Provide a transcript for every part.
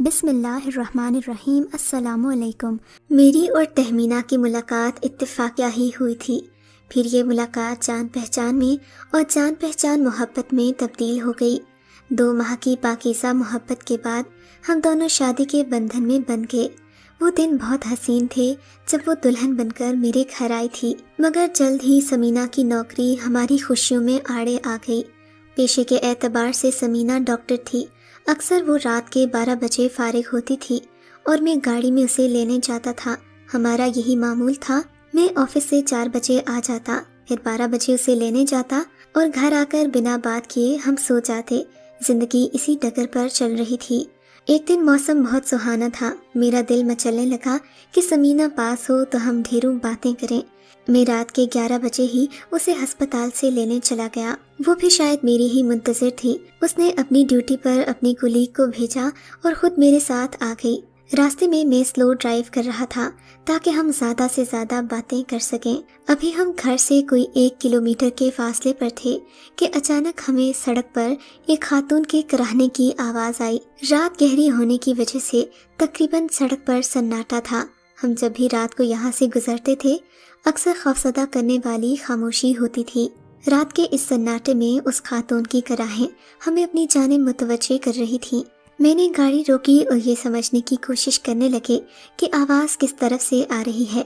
بسم اللہ الرحمن الرحیم۔ السلام علیکم۔ میری اور تہمینہ کی ملاقات اتفاقیہ ہی ہوئی تھی، پھر یہ ملاقات جان پہچان میں اور جان پہچان محبت میں تبدیل ہو گئی۔ 2 ماہ کی پاکیزہ محبت کے بعد ہم دونوں شادی کے بندھن میں بندھ گئے۔ وہ دن بہت حسین تھے جب وہ دلہن بن کر میرے گھر آئی تھی، مگر جلد ہی سمینہ کی نوکری ہماری خوشیوں میں آڑے آ گئی۔ پیشے کے اعتبار سے سمینہ ڈاکٹر تھی۔ اکثر وہ رات کے 12 بجے فارغ ہوتی تھی اور میں گاڑی میں اسے لینے جاتا تھا۔ ہمارا یہی معمول تھا، میں آفس سے 4 بجے آ جاتا، پھر 12 بجے اسے لینے جاتا اور گھر آ کر بنا بات کیے ہم سو جاتے۔ زندگی اسی ڈگر پر چل رہی تھی۔ ایک دن موسم بہت سہانا تھا، میرا دل مچلنے لگا کہ سمینہ پاس ہو تو ہم ڈھیروں باتیں کریں۔ میں رات کے 11 بجے ہی اسے ہسپتال سے لینے چلا گیا۔ وہ بھی شاید میری ہی منتظر تھی۔ اس نے اپنی ڈیوٹی پر اپنی کولیگ کو بھیجا اور خود میرے ساتھ آ گئی۔ راستے میں سلو ڈرائیو کر رہا تھا تاکہ ہم زیادہ سے زیادہ باتیں کر سکیں۔ ابھی ہم گھر سے کوئی 1 کلومیٹر کے فاصلے پر تھے کہ اچانک ہمیں سڑک پر ایک خاتون کے کراہنے کی آواز آئی۔ رات گہری ہونے کی وجہ سے تقریباً سڑک پر سناٹا تھا۔ ہم جب بھی رات کو یہاں سے گزرتے تھے اکثر خوفزدہ کرنے والی خاموشی ہوتی تھی۔ رات کے اس سناٹے میں اس خاتون کی کراہیں ہمیں اپنی جانب متوجہ کر رہی تھیں۔ میں نے گاڑی روکی اور یہ سمجھنے کی کوشش کرنے لگے کہ آواز کس طرف سے آ رہی ہے۔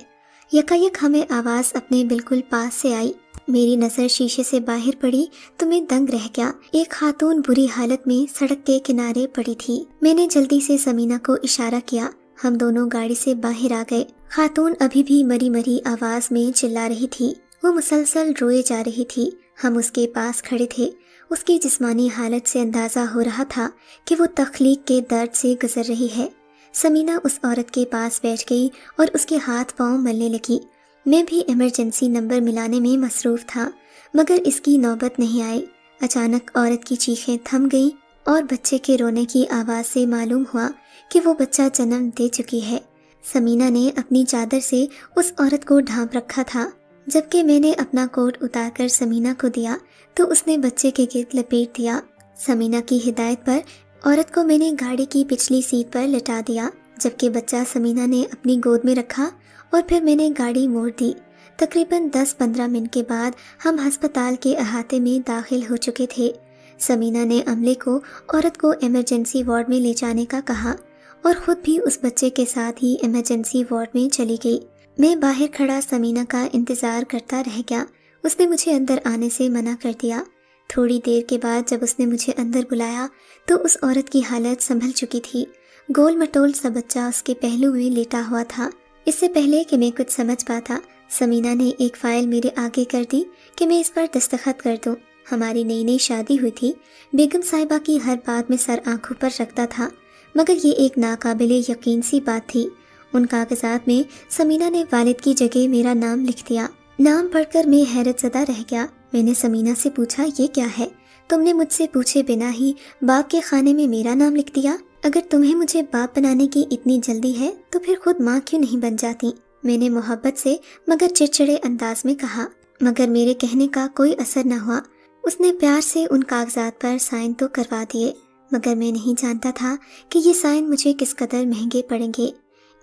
یکایک ہمیں آواز اپنے بالکل پاس سے آئی۔ میری نظر شیشے سے باہر پڑی تو میں دنگ رہ گیا۔ ایک خاتون بری حالت میں سڑک کے کنارے پڑی تھی۔ میں نے جلدی سے سمینہ کو اشارہ کیا۔ ہم دونوں گاڑی سے باہر آ گئے۔ خاتون ابھی بھی مری مری آواز میں چلا رہی تھی۔ وہ مسلسل روئے جا رہی تھی۔ ہم اس کے پاس کھڑے تھے۔ اس کی جسمانی حالت سے اندازہ ہو رہا تھا کہ وہ تخلیق کے درد سے گزر رہی ہے۔ سمینہ اس عورت کے پاس بیٹھ گئی اور اس کے ہاتھ پاؤں ملنے لگی۔ میں بھی ایمرجنسی نمبر ملانے میں مصروف تھا، مگر اس کی نوبت نہیں آئی۔ اچانک عورت کی چیخیں تھم گئیں اور بچے کے رونے کی آواز سے معلوم ہوا کہ وہ بچہ جنم دے چکی ہے۔ سمینہ نے اپنی چادر سے اس عورت کو ڈھانپ رکھا تھا، جبکہ میں نے اپنا کوٹ اتار کر سمینہ کو دیا تو اس نے بچے کے گرد لپیٹ دیا۔ سمینہ کی ہدایت پر عورت کو میں نے گاڑی کی پچھلی سیٹ پر لٹا دیا، جبکہ بچہ سمینہ نے اپنی گود میں رکھا اور پھر میں نے گاڑی موڑ دی۔ تقریباً 10-15 منٹ کے بعد ہم ہسپتال کے احاطے میں داخل ہو چکے تھے۔ سمینہ نے عملے کو عورت کو ایمرجنسی وارڈ میں لے جانے کا کہا اور خود بھی اس بچے کے ساتھ ہی ایمرجنسی وارڈ میں چلی گئی۔ میں باہر کھڑا سمینہ کا انتظار کرتا رہ گیا۔ اس نے مجھے اندر آنے سے منع کر دیا۔ تھوڑی دیر کے بعد جب اس نے مجھے اندر بلایا تو اس عورت کی حالت سنبھل چکی تھی۔ گول مٹول سا بچہ اس کے پہلو میں لیٹا ہوا تھا۔ اس سے پہلے کہ میں کچھ سمجھ پاتا، سمینہ نے ایک فائل میرے آگے کر دی کہ میں اس پر دستخط کر دوں۔ ہماری نئی نئی شادی ہوئی تھی۔ بیگم صاحبہ کی ہر بات میں سر آنکھوں پر رکھتا تھا، مگر یہ ایک ناقابل یقین سی بات تھی۔ ان کاغذات میں سمینہ نے والد کی جگہ میرا نام لکھ دیا۔ نام پڑھ کر میں حیرت زدہ رہ گیا۔ میں نے سمینہ سے پوچھا، یہ کیا ہے؟ تم نے مجھ سے پوچھے بنا ہی باپ کے خانے میں میرا نام لکھ دیا؟ اگر تمہیں مجھے باپ بنانے کی اتنی جلدی ہے تو پھر خود ماں کیوں نہیں بن جاتی؟ میں نے محبت سے مگر چڑچڑے انداز میں کہا، مگر میرے کہنے کا کوئی اثر نہ ہوا۔ اس نے پیار سے ان کاغذات پر سائن تو کروا دیے، مگر میں نہیں جانتا تھا کہ یہ سائن مجھے کس قدر مہنگے پڑیں گے۔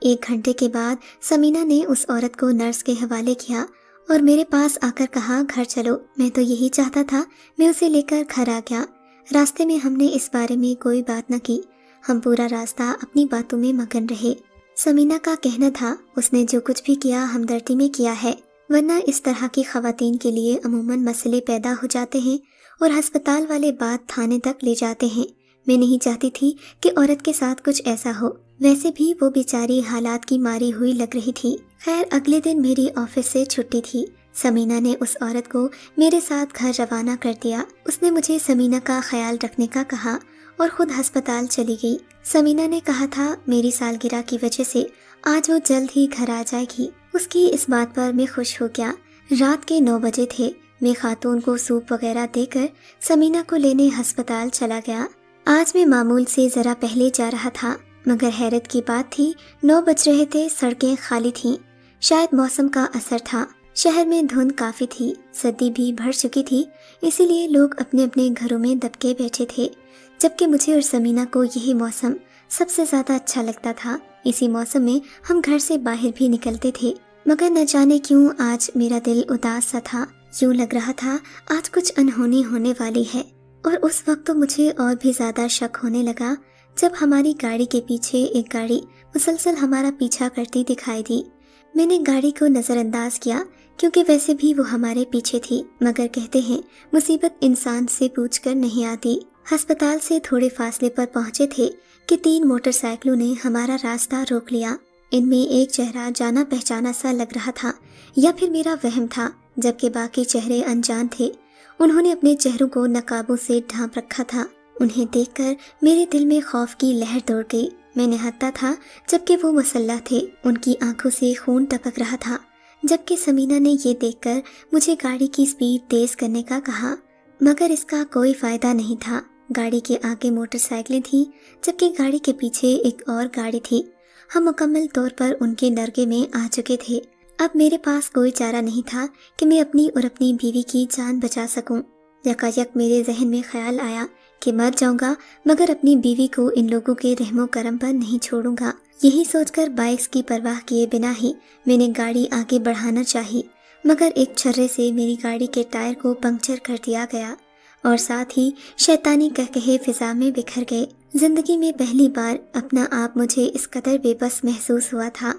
1 گھنٹے کے بعد سمینہ نے اس عورت کو نرس کے حوالے کیا اور میرے پاس آ کر کہا، گھر چلو۔ میں تو یہی چاہتا تھا۔ میں اسے لے کر گھر آ گیا۔ راستے میں ہم نے اس بارے میں کوئی بات نہ کی۔ ہم پورا راستہ اپنی باتوں میں مگن رہے۔ سمینہ کا کہنا تھا، اس نے جو کچھ بھی کیا ہمدردی میں کیا ہے، ورنہ اس طرح کی خواتین کے لیے عموماً مسئلے پیدا ہو جاتے ہیں اور ہسپتال والے بات تھانے تک لے جاتے ہیں۔ میں نہیں چاہتی تھی کہ عورت کے ساتھ کچھ ایسا ہو۔ ویسے بھی وہ بیچاری حالات کی ماری ہوئی لگ رہی تھی۔ خیر، اگلے دن میری آفس سے چھٹی تھی۔ سمینہ نے اس عورت کو میرے ساتھ گھر روانہ کر دیا۔ اس نے مجھے سمینہ کا خیال رکھنے کا کہا اور خود ہسپتال چلی گئی۔ سمینہ نے کہا تھا میری سالگرہ کی وجہ سے آج وہ جلد ہی گھر آ جائے گی۔ اس کی اس بات پر میں خوش ہو گیا۔ رات کے 9 بجے تھے۔ میں خاتون کو سوپ وغیرہ دے کر سمینہ کو لینے ہسپتال چلا گیا۔ آج میں معمول سے ذرا پہلے جا رہا تھا، مگر حیرت کی بات تھی 9 بج رہے تھے، سڑکیں خالی تھیں۔ شاید موسم کا اثر تھا۔ شہر میں دھند کافی تھی، سردی بھی بڑھ چکی تھی، اسی لیے لوگ اپنے اپنے گھروں میں دبکے بیٹھے تھے، جبکہ مجھے اور سمینہ کو یہی موسم سب سے زیادہ اچھا لگتا تھا۔ اسی موسم میں ہم گھر سے باہر بھی نکلتے تھے، مگر نہ جانے کیوں آج میرا دل اداس سا تھا۔ یوں لگ رہا تھا آج کچھ انہونی ہونے والی ہے۔ اور اس وقت تو مجھے اور بھی زیادہ شک ہونے لگا جب ہماری گاڑی کے پیچھے ایک گاڑی مسلسل ہمارا پیچھا کرتی دکھائی دی۔ میں نے گاڑی کو نظر انداز کیا کیونکہ ویسے بھی وہ ہمارے پیچھے تھی، مگر کہتے ہیں مصیبت انسان سے پوچھ کر نہیں آتی۔ ہسپتال سے تھوڑے فاصلے پر پہنچے تھے کہ 3 موٹر سائیکلوں نے ہمارا راستہ روک لیا۔ ان میں ایک چہرہ جانا پہچانا سا لگ رہا تھا، یا پھر میرا وہم تھا، جبکہ باقی چہرے انجان تھے۔ انہوں نے اپنے چہروں کو نقابوں سے ڈھانپ رکھا تھا۔ انہیں دیکھ کر میرے دل میں خوف کی لہر دوڑ گئی۔ میں نہتا تھا جبکہ وہ مسلح تھے، ان کی آنکھوں سے خون ٹپک رہا تھا۔ جبکہ سمینہ نے یہ دیکھ کر مجھے گاڑی کی سپیڈ تیز کرنے کا کہا، مگر اس کا کوئی فائدہ نہیں تھا۔ گاڑی کے آگے موٹر سائیکلیں تھیں، جبکہ گاڑی کے پیچھے ایک اور گاڑی تھی۔ ہم مکمل طور پر ان کے نرغے میں آ چکے تھے۔ اب میرے پاس کوئی چارہ نہیں تھا کہ میں اپنی اور اپنی بیوی کی جان بچا سکوں۔ یکایک میرے ذہن میں خیال آیا کہ مر جاؤں گا مگر اپنی بیوی کو ان لوگوں کے رحم و کرم پر نہیں چھوڑوں گا۔ یہی سوچ کر بائکس کی پرواہ کیے بنا ہی میں نے گاڑی آگے بڑھانا چاہی، مگر ایک چھرے سے میری گاڑی کے ٹائر کو پنکچر کر دیا گیا اور ساتھ ہی شیطانی کہکہے فضا میں بکھر گئے۔ زندگی میں پہلی بار اپنا آپ مجھے اس قدر بے بس محسوس ہوا تھا۔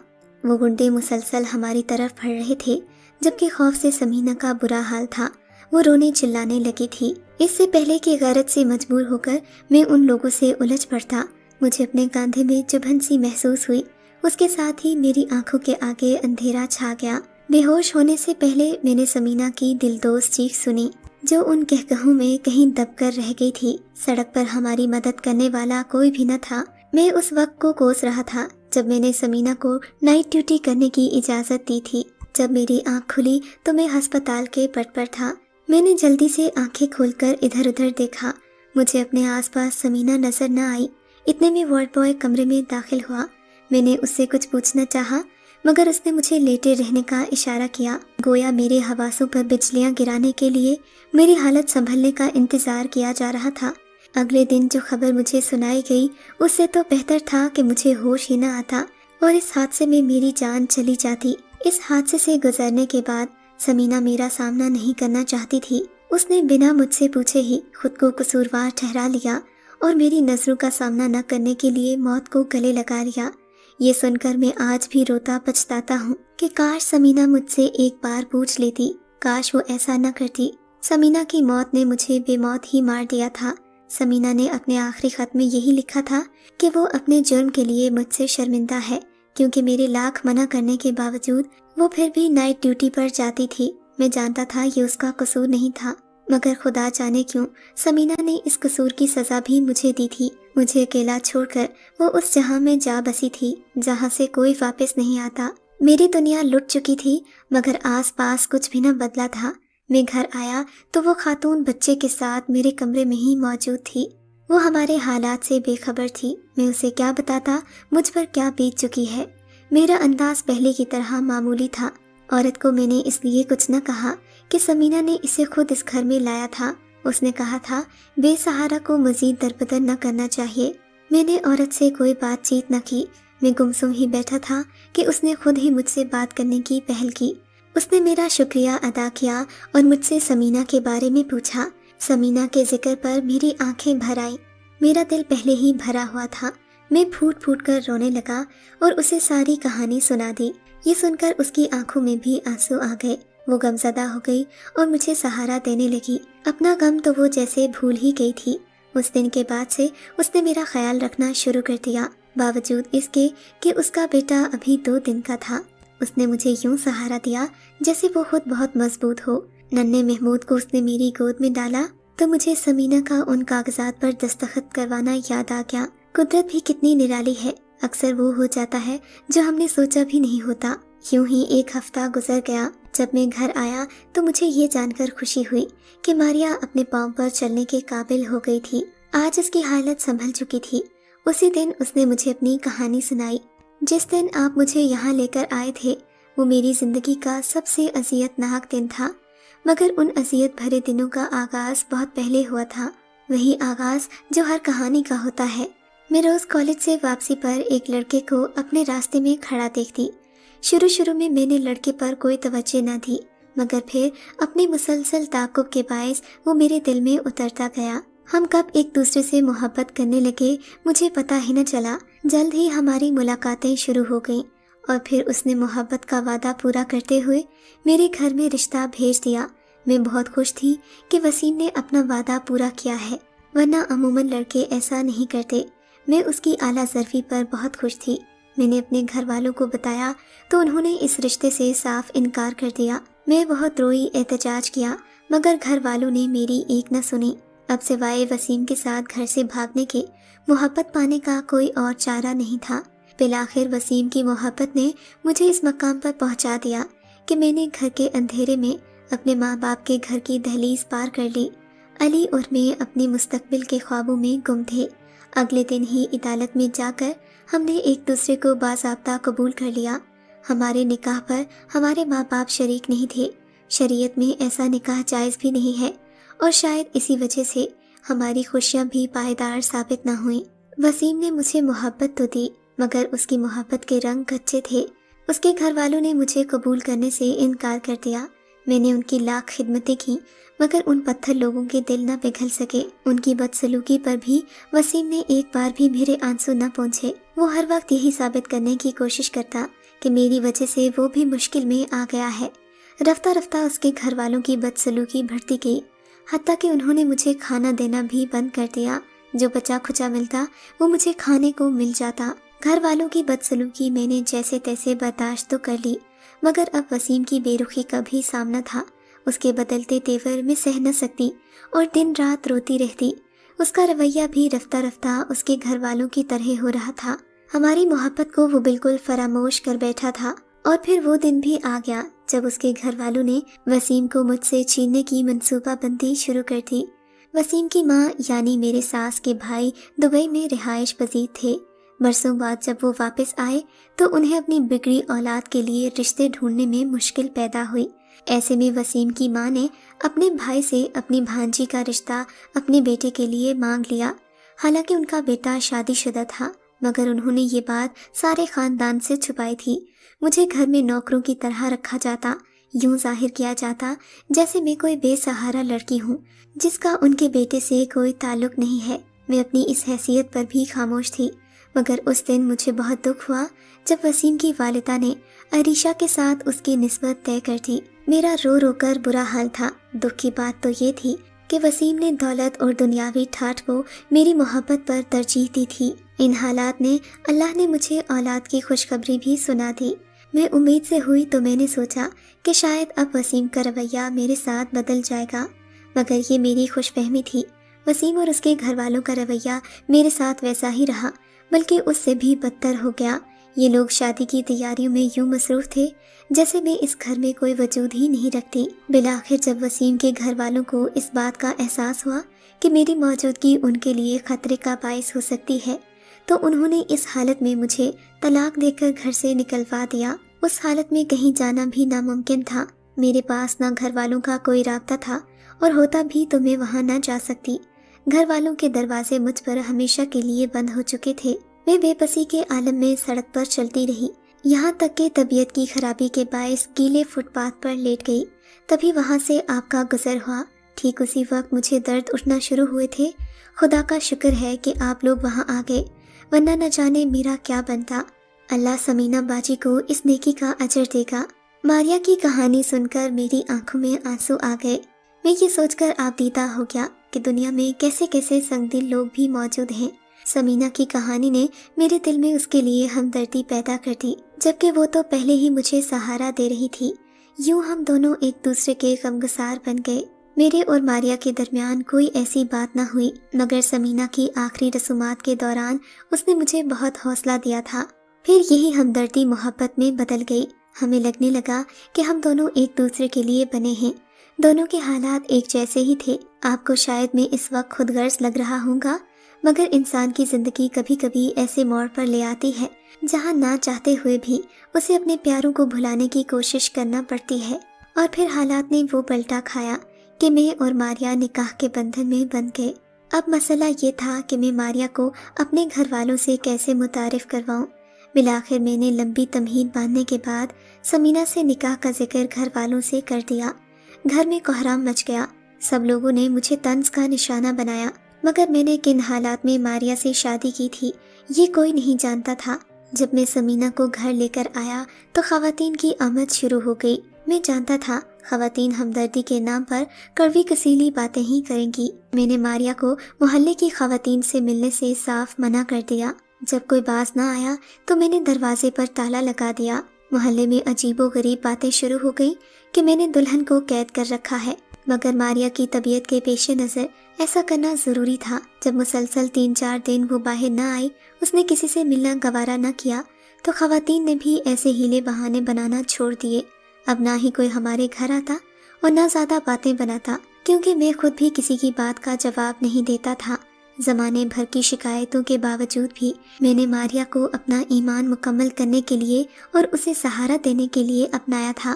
وہ گنڈے مسلسل ہماری طرف بڑھ رہے تھے، جبکہ خوف سے سمینہ کا برا حال تھا۔ وہ رونے چلانے لگی تھی۔ اس سے پہلے کہ غیرت سے مجبور ہو کر میں ان لوگوں سے الجھ پڑتا، مجھے اپنے کاندھے میں چبھن سی محسوس ہوئی۔ اس کے ساتھ ہی میری آنکھوں کے آگے اندھیرا چھا گیا۔ بے ہوش ہونے سے پہلے میں نے سمینہ کی دلدوز چیخ سنی، جو ان کہکہوں میں کہیں دب کر رہ گئی تھی۔ سڑک پر ہماری مدد کرنے والا کوئی بھی نہ تھا۔ میں اس وقت کو کوس رہا تھا جب میں نے سمینہ کو نائٹ ڈیوٹی کرنے کی اجازت دی تھی۔ جب میری آنکھ کھلی تو میں ہسپتال کے پٹ پر تھا۔ میں نے جلدی سے آنکھیں کھول کر ادھر ادھر دیکھا، مجھے اپنے آس پاس سمینہ نظر نہ آئی۔ اتنے میں وارڈ بوائے کمرے میں داخل ہوا۔ میں نے اس سے کچھ پوچھنا چاہا، مگر اس نے مجھے لیٹے رہنے کا اشارہ کیا، گویا میرے حواسوں پر بجلیاں گرانے کے لیے میری حالت سنبھلنے کا انتظار کیا جا رہا تھا۔ اگلے دن جو خبر مجھے سنائی گئی اس سے تو بہتر تھا کہ مجھے ہوش ہی نہ آتا اور اس حادثے میں میری جان چلی جاتی۔ اس حادثے سے گزرنے کے بعد سمینہ میرا سامنا نہیں کرنا چاہتی تھی۔ اس نے بنا مجھ سے پوچھے ہی خود کو قصوروار ٹھہرا لیا اور میری نظروں کا سامنا نہ کرنے کے لیے موت کو گلے لگا لیا۔ یہ سن کر میں آج بھی روتا پچھتاتا ہوں کہ کاش سمینہ مجھ سے ایک بار پوچھ لیتی، کاش وہ ایسا نہ کرتی۔ سمینہ کی موت نے مجھے بے موت ہی مار دیا تھا۔ سمینہ نے اپنے آخری خط میں یہی لکھا تھا کہ وہ اپنے جرم کے لیے مجھ سے شرمندہ ہے، کیونکہ میرے لاکھ منع کرنے کے باوجود وہ پھر بھی نائٹ ڈیوٹی پر جاتی تھی۔ میں جانتا تھا یہ اس کا قصور نہیں تھا، مگر خدا جانے کیوں سمینہ نے اس قصور کی سزا بھی مجھے دی تھی۔ مجھے اکیلا چھوڑ کر وہ اس جہاں میں جا بسی تھی جہاں سے کوئی واپس نہیں آتا۔ میری دنیا لٹ چکی تھی، مگر آس پاس کچھ بھی نہ بدلا تھا۔ میں گھر آیا تو وہ خاتون بچے کے ساتھ میرے کمرے میں ہی موجود تھی۔ وہ ہمارے حالات سے بے خبر تھی۔ میں اسے کیا بتاتا مجھ پر کیا بیت چکی ہے۔ میرا انداز پہلے کی طرح معمولی تھا۔ عورت کو میں نے اس لیے کچھ نہ کہا کہ سمینہ نے اسے خود اس گھر میں لایا تھا۔ اس نے کہا تھا بے سہارا کو مزید دربدر نہ کرنا چاہیے۔ میں نے عورت سے کوئی بات چیت نہ کی۔ میں گمسم ہی بیٹھا تھا کہ اس نے خود ہی مجھ سے بات کرنے کی پہل کی۔ اس نے میرا شکریہ ادا کیا اور مجھ سے سمینہ کے بارے میں پوچھا۔ سمینہ کے ذکر پر میری آنکھیں بھر آئیں۔ میرا دل پہلے ہی بھرا ہوا تھا۔ میں پھوٹ پھوٹ کر رونے لگا اور اسے ساری کہانی سنا دی۔ یہ سن کر اس کی آنکھوں میں بھی آنسو آ گئے۔ وہ غمزدہ ہو گئی اور مجھے سہارا دینے لگی۔ اپنا غم تو وہ جیسے بھول ہی گئی تھی۔ اس دن کے بعد سے اس نے میرا خیال رکھنا شروع کر دیا، باوجود اس کے کہ اس کا بیٹا ابھی 2 دن کا تھا۔ اس نے مجھے یوں سہارا دیا جیسے وہ خود بہت مضبوط ہو۔ ننھے محمود کو اس نے میری گود میں ڈالا تو مجھے سمینہ کا ان کاغذات پر دستخط کروانا یاد آ گیا۔ قدرت بھی کتنی نرالی ہے، اکثر وہ ہو جاتا ہے جو ہم نے سوچا بھی نہیں ہوتا۔ یوں ہی 1 ہفتہ گزر گیا۔ جب میں گھر آیا تو مجھے یہ جان کر خوشی ہوئی کہ ماریا اپنے پاؤں پر چلنے کے قابل ہو گئی تھی۔ آج اس کی حالت سنبھل چکی تھی۔ اسی دن اس نے مجھے اپنی کہانی سنائی۔ جس دن آپ مجھے یہاں لے کر آئے تھے وہ میری زندگی کا سب سے اذیت ناک دن تھا، مگر ان اذیت بھرے دنوں کا آغاز بہت پہلے ہوا تھا، وہی آغاز جو ہر کہانی کا ہوتا ہے۔ میں روز کالج سے واپسی پر ایک لڑکے کو اپنے راستے میں کھڑا دیکھتی۔ شروع میں میں نے لڑکے پر کوئی توجہ نہ دی، مگر پھر اپنے مسلسل تعاقب کے باعث وہ میرے دل میں اترتا گیا۔ ہم کب ایک دوسرے سے محبت کرنے لگے مجھے پتہ ہی نہ چلا۔ جلد ہی ہماری ملاقاتیں شروع ہو گئیں اور پھر اس نے محبت کا وعدہ پورا کرتے ہوئے میرے گھر میں رشتہ بھیج دیا۔ میں بہت خوش تھی کہ وسیم نے اپنا وعدہ پورا کیا ہے، ورنہ عموماً لڑکے ایسا نہیں کرتے۔ میں اس کی اعلیٰ ظرفی پر بہت خوش تھی۔ میں نے اپنے گھر والوں کو بتایا تو انہوں نے اس رشتے سے صاف انکار کر دیا۔ میں بہت روئی، احتجاج کیا، مگر گھر والوں نے میری ایک نہ سنی۔ اب سوائے وسیم کے ساتھ گھر سے بھاگنے کے محبت پانے کا کوئی اور چارہ نہیں تھا۔ بالآخر وسیم کی محبت نے مجھے اس مقام پر پہنچا دیا کہ میں نے گھر کے اندھیرے میں اپنے ماں باپ کے گھر کی دہلیز پار کر لی۔ علی اور میں اپنے مستقبل کے خوابوں میں گم تھے۔ اگلے دن ہی عدالت میں جا کر ہم نے ایک دوسرے کو باضابطہ قبول کر لیا۔ ہمارے نکاح پر ہمارے ماں باپ شریک نہیں تھے۔ شریعت میں ایسا نکاح جائز بھی نہیں ہے، اور شاید اسی وجہ سے ہماری خوشیاں بھی پائیدار ثابت نہ ہوئیں۔ وسیم نے مجھے محبت تو دی، مگر اس کی محبت کے رنگ کچے تھے۔ اس کے گھر والوں نے مجھے قبول کرنے سے انکار کر دیا۔ میں نے ان کی لاکھ خدمتیں کیں، مگر ان پتھر لوگوں کے دل نہ پگھل سکے۔ ان کی بدسلوکی پر بھی وسیم نے ایک بار بھی میرے آنسو نہ پہنچے۔ وہ ہر وقت یہی ثابت کرنے کی کوشش کرتا کہ میری وجہ سے وہ بھی مشکل میں آ گیا ہے۔ رفتہ رفتہ اس کے گھر والوں کی بدسلوکی بڑھتی گئی، حتیٰ کہ انہوں نے مجھے کھانا دینا بھی بند کر دیا۔ جو بچا کھچا ملتا وہ مجھے کھانے کو مل جاتا۔ گھر والوں کی بدسلوکی میں نے جیسے تیسے برداشت تو کر لی، مگر اب وسیم کی بے رخی کا بھی سامنا تھا۔ اس کے بدلتے تیور میں سہ نہ سکتی اور دن رات روتی رہتی۔ اس کا رویہ بھی رفتہ رفتہ اس کے گھر والوں کی طرح ہو رہا تھا۔ ہماری محبت کو وہ بالکل فراموش کر بیٹھا تھا۔ اور پھر وہ دن بھی آ گیا جب اس کے گھر والوں نے وسیم کو مجھ سے چھیننے کی منصوبہ بندی شروع کر دی۔ وسیم کی ماں یعنی میرے ساس کے بھائی دبئی میں رہائش پذیر تھے۔ برسوں بعد جب وہ واپس آئے تو انہیں اپنی بگڑی اولاد کے لیے رشتے ڈھونڈنے میں مشکل پیدا ہوئی۔ ایسے میں وسیم کی ماں نے اپنے بھائی سے اپنی بھانجی کا رشتہ اپنے بیٹے کے لیے مانگ لیا۔ حالانکہ ان کا بیٹا شادی شدہ تھا، مگر انہوں نے یہ بات سارے خاندان سے چھپائی تھی۔ مجھے گھر میں نوکروں کی طرح رکھا جاتا، یوں ظاہر کیا جاتا جیسے میں کوئی بے سہارا لڑکی ہوں جس کا ان کے بیٹے سے کوئی تعلق نہیں ہے۔ میں اپنی اس حیثیت پر بھی خاموش تھی، مگر اس دن مجھے بہت دکھ ہوا جب وسیم کی والدہ نے عریشہ کے ساتھ اس کی نسبت طے کر دی۔ میرا رو رو کر برا حال تھا۔ دکھ کی بات تو یہ تھی کہ وسیم نے دولت اور دنیاوی ٹھاٹھ کو میری محبت پر ترجیح دی تھی۔ ان حالات نے اللہ نے مجھے اولاد کی خوشخبری بھی سنا دی۔ میں امید سے ہوئی تو میں نے سوچا کہ شاید اب وسیم کا رویہ میرے ساتھ بدل جائے گا، مگر یہ میری خوش فہمی تھی۔ وسیم اور اس کے گھر والوں کا رویہ میرے ساتھ ویسا ہی رہا، بلکہ اس سے بھی بدتر ہو گیا۔ یہ لوگ شادی کی تیاریوں میں یوں مصروف تھے جیسے میں اس گھر میں کوئی وجود ہی نہیں رکھتی۔ بالآخر جب وسیم کے گھر والوں کو اس بات کا احساس ہوا کہ میری موجودگی ان کے لیے خطرے کا باعث ہو سکتی ہے، تو انہوں نے اس حالت میں مجھے طلاق دے کر گھر سے نکلوا دیا۔ اس حالت میں کہیں جانا بھی ناممکن تھا۔ میرے پاس نہ گھر والوں کا کوئی رابطہ تھا، اور ہوتا بھی تو میں وہاں نہ جا سکتی۔ گھر والوں کے دروازے مجھ پر ہمیشہ کے لیے بند ہو چکے تھے۔ میں بے بسی کے عالم میں سڑک پر چلتی رہی، یہاں تک کہ طبیعت کی خرابی کے باعث گیلے فٹ پاتھ پر لیٹ گئی۔ تبھی وہاں سے آپ کا گزر ہوا۔ ٹھیک اسی وقت مجھے درد اٹھنا شروع ہوئے تھے۔ خدا کا شکر ہے کہ آپ لوگ وہاں آ گئے، ورنہ نہ جانے میرا کیا بنتا۔ اللہ سمینہ باجی کو اس نیکی کا اجر دے گا۔ ماریا کی کہانی سن کر میری آنکھوں میں آنسو آ گئے۔ میں یہ سوچ کر آپ دیدہ ہو گیا کہ دنیا میں کیسے کیسے سنگ دل لوگ بھی موجود ہیں۔ سمینہ کی کہانی نے میرے دل میں اس کے لیے ہمدردی پیدا کر دی، جبکہ وہ تو پہلے ہی مجھے سہارا دے رہی تھی۔ یوں ہم دونوں ایک دوسرے کے غمگسار بن گئے۔ میرے اور ماریا کے درمیان کوئی ایسی بات نہ ہوئی، مگر سمینہ کی آخری رسومات کے دوران اس نے مجھے بہت حوصلہ دیا تھا۔ پھر یہی ہمدردی محبت میں بدل گئی۔ ہمیں لگنے لگا کہ ہم دونوں ایک دوسرے کے لیے بنے ہیں۔ دونوں کے حالات ایک جیسے ہی تھے۔ آپ کو شاید میں اس وقت خود غرض لگ رہا ہوں گا، مگر انسان کی زندگی کبھی کبھی ایسے موڑ پر لے آتی ہے جہاں نہ چاہتے ہوئے بھی اسے اپنے پیاروں کو بھلانے کی کوشش کرنا پڑتی ہے۔ اور پھر حالات نے وہ پلٹا کھایا کہ میں اور ماریا نکاح کے بندھن میں بندھ گئے۔ اب مسئلہ یہ تھا کہ میں ماریا کو اپنے گھر والوں سے کیسے متعارف کرواؤں۔ بالآخر میں نے لمبی تمہید باندھنے کے بعد سمینہ سے نکاح کا ذکر گھر والوں سے کر دیا۔ گھر میں کوہرام مچ گیا، سب لوگوں نے مجھے طنز کا نشانہ بنایا، مگر میں نے کن حالات میں ماریا سے شادی کی تھی یہ کوئی نہیں جانتا تھا۔ جب میں سمینہ کو گھر لے کر آیا تو خواتین کی آمد شروع ہو گئی۔ میں جانتا تھا خواتین ہمدردی کے نام پر کڑوی کسیلی باتیں ہی کریں گی۔ میں نے ماریا کو محلے کی خواتین سے ملنے سے صاف منع کر دیا۔ جب کوئی باز نہ آیا تو میں نے دروازے پر تالا لگا دیا۔ محلے میں عجیب و غریب باتیں شروع ہو گئی کہ میں نے دلہن کو قید کر رکھا ہے، مگر ماریا کی طبیعت کے پیش نظر ایسا کرنا ضروری تھا۔ جب مسلسل 3-4 دن وہ باہر نہ آئی، اس نے کسی سے ملنا گوارا نہ کیا، تو خواتین نے بھی ایسے ہیلے بہانے بنانا چھوڑ دیے۔ اب نہ ہی کوئی ہمارے گھر آتا اور نہ زیادہ باتیں بناتا، کیونکہ میں خود بھی کسی کی بات کا جواب نہیں دیتا تھا۔ زمانے بھر کی شکایتوں کے باوجود بھی میں نے ماریا کو اپنا ایمان مکمل کرنے کے لیے اور اسے سہارا دینے کے لیے اپنایا تھا۔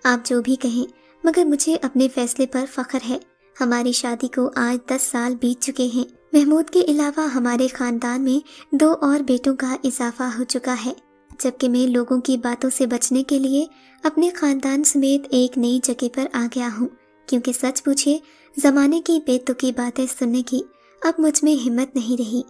آپ جو بھی کہیں، مگر مجھے اپنے فیصلے پر فخر ہے۔ ہماری شادی کو آج 10 سال بیت چکے ہیں۔ محمود کے علاوہ ہمارے خاندان میں 2 اور بیٹوں کا اضافہ ہو چکا ہے، جبکہ میں لوگوں کی باتوں سے بچنے کے لیے اپنے خاندان سمیت ایک نئی جگہ پر آ گیا ہوں، کیونکہ سچ پوچھے زمانے کی بے تکی باتیں سننے کی اب مجھ میں ہمت نہیں رہی۔